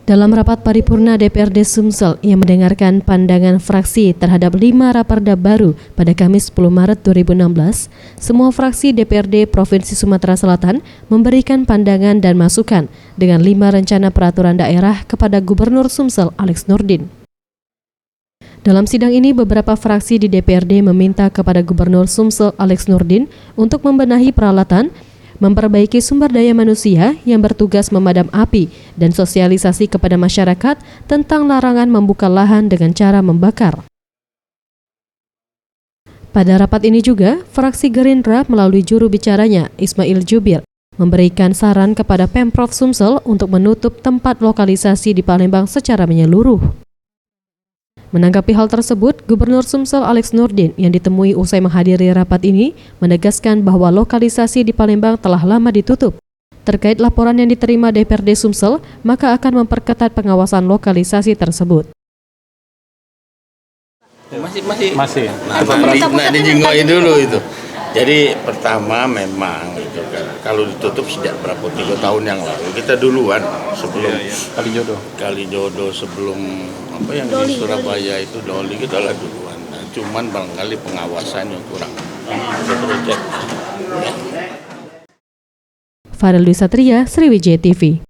Dalam rapat paripurna DPRD Sumsel yang mendengarkan pandangan fraksi terhadap 5 raperda baru pada Kamis 10 Maret 2016, semua fraksi DPRD Provinsi Sumatera Selatan memberikan pandangan dan masukan dengan 5 rencana peraturan daerah kepada Gubernur Sumsel Alex Nurdin. Dalam sidang ini, beberapa fraksi di DPRD meminta kepada Gubernur Sumsel Alex Nurdin untuk membenahi peralatan, memperbaiki sumber daya manusia yang bertugas memadam api, dan sosialisasi kepada masyarakat tentang larangan membuka lahan dengan cara membakar. Pada rapat ini juga, fraksi Gerindra melalui juru bicaranya, Ismail Jubir, memberikan saran kepada Pemprov Sumsel untuk menutup tempat lokalisasi di Palembang secara menyeluruh. Menanggapi hal tersebut, Gubernur Sumsel Alex Nurdin yang ditemui usai menghadiri rapat ini menegaskan bahwa lokalisasi di Palembang telah lama ditutup. Terkait laporan yang diterima DPRD Sumsel, maka akan memperketat pengawasan lokalisasi tersebut. Masih. Nah, dijinggoin dulu itu. Jadi pertama memang itu kan kalau ditutup sejak berapa 3 tahun yang lalu kita duluan sebelum Kalijodo sebelum apa yang di Surabaya itu Doli kita lah duluan. Nah, cuman barangkali pengawasannya kurang. Farel Dwi Satria, Sriwijaya TV.